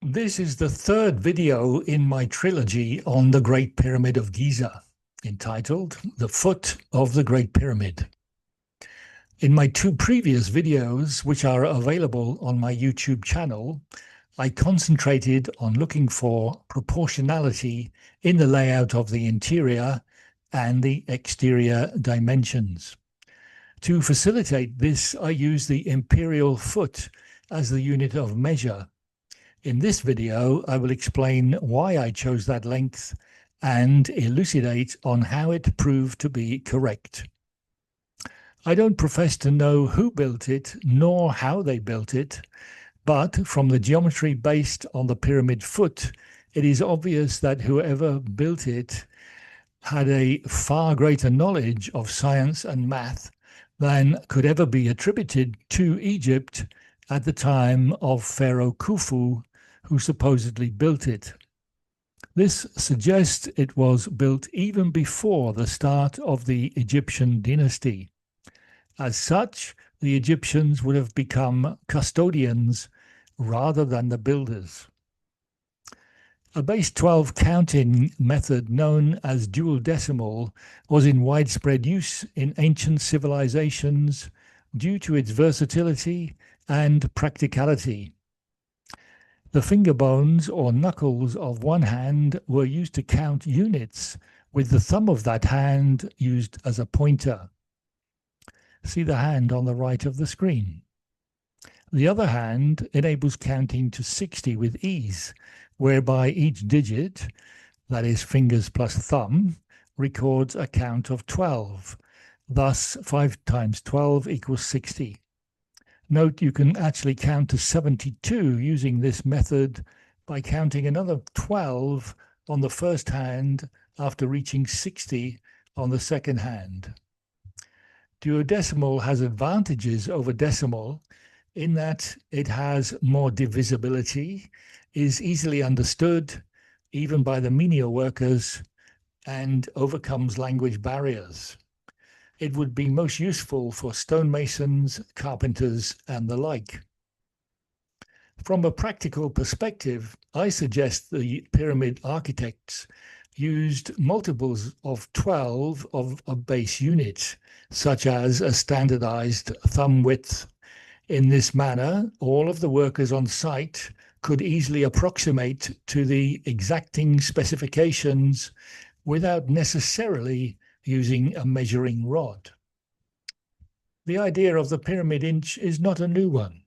This is the third video in my trilogy on the Great Pyramid of Giza, entitled The Foot of the Great Pyramid. In my two previous videos, which are available on my YouTube channel, I concentrated on looking for proportionality in the layout of the interior and the exterior dimensions. To facilitate this, I use the imperial foot as the unit of measure. In this video, I will explain why I chose that length and elucidate on how it proved to be correct. I don't profess to know who built it, nor how they built it, but from the geometry based on the pyramid foot, it is obvious that whoever built it had a far greater knowledge of science and math than could ever be attributed to Egypt at the time of Pharaoh Khufu, who supposedly built it. This suggests it was built even before the start of the Egyptian dynasty. As such, the Egyptians would have become custodians rather than the builders. A base 12 counting method known as duodecimal was in widespread use in ancient civilizations due to its versatility and practicality. The finger bones or knuckles of one hand were used to count units, with the thumb of that hand used as a pointer. See the hand on the right of the screen. The other hand enables counting to 60 with ease, whereby each digit, that is fingers plus thumb, records a count of 12. Thus, 5 times 12 equals 60. Note you can actually count to 72 using this method by counting another 12 on the first hand after reaching 60 on the second hand. Duodecimal has advantages over decimal in that it has more divisibility, is easily understood even by the menial workers, and overcomes language barriers. It would be most useful for stonemasons, carpenters, and the like. From a practical perspective, I suggest the pyramid architects used multiples of 12 of a base unit, such as a standardized thumb width. In this manner, all of the workers on site could easily approximate to the exacting specifications without necessarily using a measuring rod. The idea of the pyramid inch is not a new one.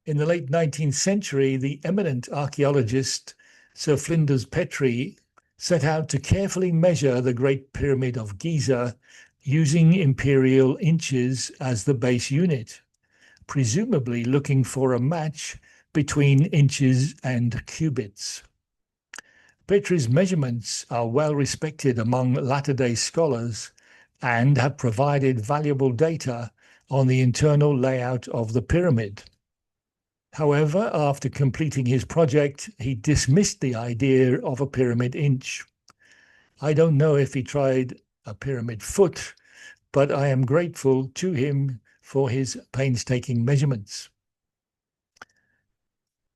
In the late 19th century, the eminent archaeologist Sir Flinders Petrie set out to carefully measure the Great Pyramid of Giza using imperial inches as the base unit, presumably looking for a match between inches and cubits. Petrie's measurements are well respected among latter-day scholars and have provided valuable data on the internal layout of the pyramid. However, after completing his project, he dismissed the idea of a pyramid inch. I don't know if he tried a pyramid foot, but I am grateful to him for his painstaking measurements.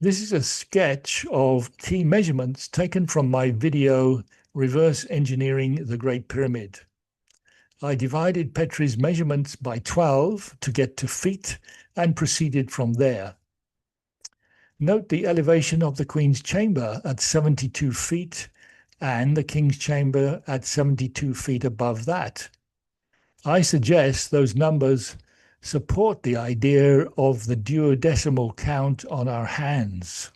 This is a sketch of key measurements taken from my video, Reverse Engineering the Great Pyramid. I divided Petrie's measurements by 12 to get to feet and proceeded from there. Note the elevation of the Queen's Chamber at 72 feet and the King's Chamber at 72 feet above that. I suggest those numbers support the idea of the duodecimal count on our hands.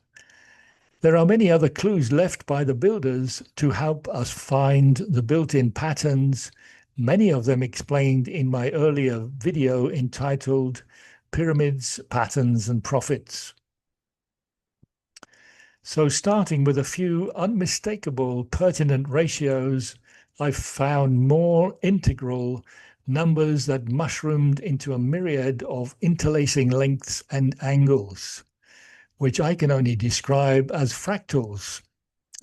There are many other clues left by the builders to help us find the built-in patterns, many of them explained in my earlier video entitled Pyramids, Patterns and Profits. So starting with a few unmistakable pertinent ratios, I've found more integral numbers that mushroomed into a myriad of interlacing lengths and angles, which I can only describe as fractals,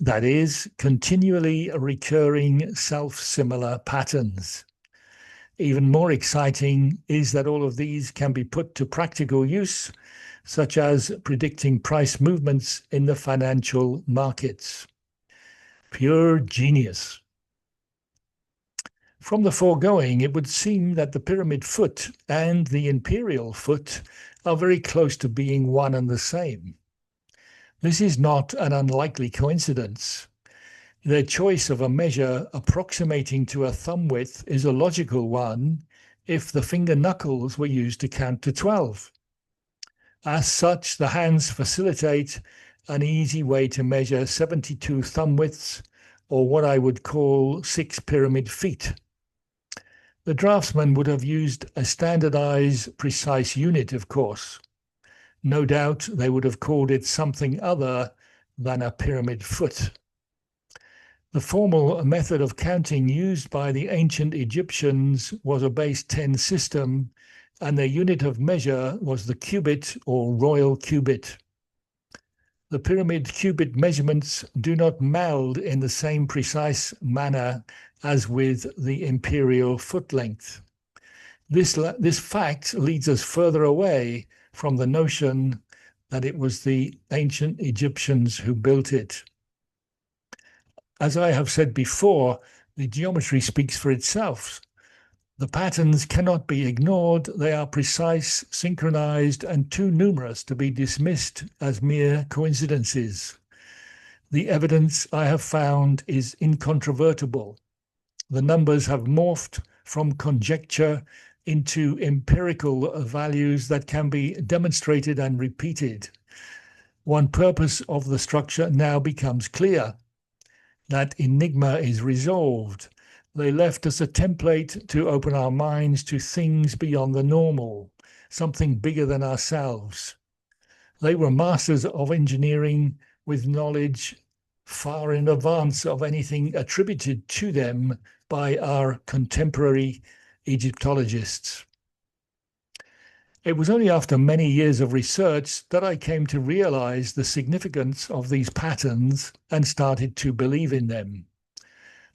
that is, continually recurring self-similar patterns. Even more exciting is that all of these can be put to practical use, such as predicting price movements in the financial markets. Pure genius. From the foregoing, it would seem that the pyramid foot and the imperial foot are very close to being one and the same. This is not an unlikely coincidence. Their choice of a measure approximating to a thumb width is a logical one if the finger knuckles were used to count to 12. As such, the hands facilitate an easy way to measure 72 thumb widths, or what I would call 6 pyramid feet. The draftsman would have used a standardized, precise unit, of course. No doubt they would have called it something other than a pyramid foot. The formal method of counting used by the ancient Egyptians was a base 10 system, and their unit of measure was the cubit or royal cubit. The pyramid cubit measurements do not meld in the same precise manner as with the imperial foot length. This fact leads us further away from the notion that it was the ancient Egyptians who built it. As I have said before, the geometry speaks for itself. The patterns cannot be ignored. They are precise, synchronized, and too numerous to be dismissed as mere coincidences. The evidence I have found is incontrovertible. The numbers have morphed from conjecture into empirical values that can be demonstrated and repeated. One purpose of the structure now becomes clear. That enigma is resolved. They left us a template to open our minds to things beyond the normal, something bigger than ourselves. They were masters of engineering with knowledge far in advance of anything attributed to them by our contemporary Egyptologists. It was only after many years of research that I came to realize the significance of these patterns and started to believe in them.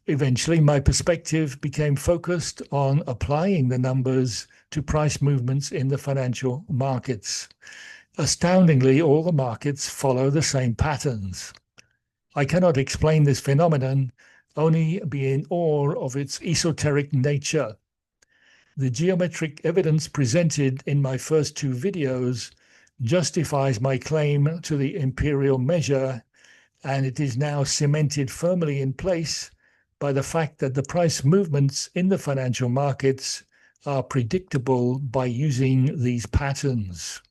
Eventually, my perspective became focused on applying the numbers to price movements in the financial markets. Astoundingly, all the markets follow the same patterns. I cannot explain this phenomenon, only be in awe of its esoteric nature. The geometric evidence presented in my first two videos justifies my claim to the imperial measure, and it is now cemented firmly in place by the fact that the price movements in the financial markets are predictable by using these patterns.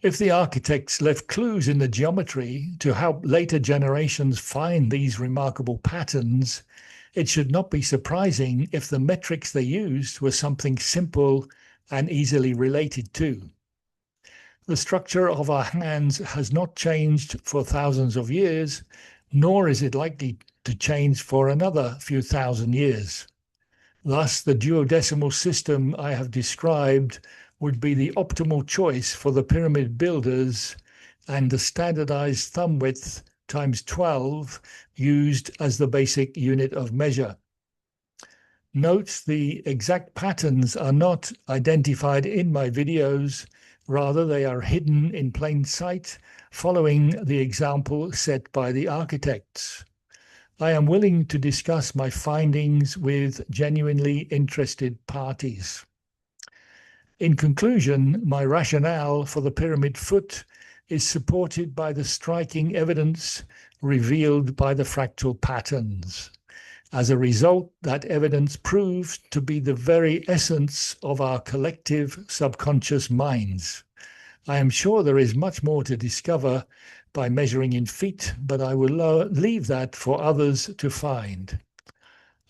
If the architects left clues in the geometry to help later generations find these remarkable patterns, it should not be surprising if the metrics they used were something simple and easily related to. The structure of our hands has not changed for thousands of years, nor is it likely to change for another few thousand years. Thus, the duodecimal system I have described would be the optimal choice for the pyramid builders, and the standardized thumb width times 12 used as the basic unit of measure. Note the exact patterns are not identified in my videos, rather they are hidden in plain sight following the example set by the architects. I am willing to discuss my findings with genuinely interested parties. In conclusion, my rationale for the pyramid foot is supported by the striking evidence revealed by the fractal patterns. As a result, that evidence proves to be the very essence of our collective subconscious minds. I am sure there is much more to discover by measuring in feet, but I will leave that for others to find.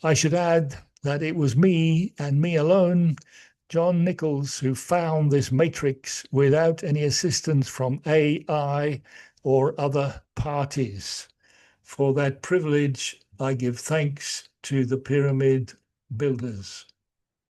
I should add that it was me and me alone, John Nichols, who found this matrix without any assistance from AI or other parties. For that privilege, I give thanks to the pyramid builders.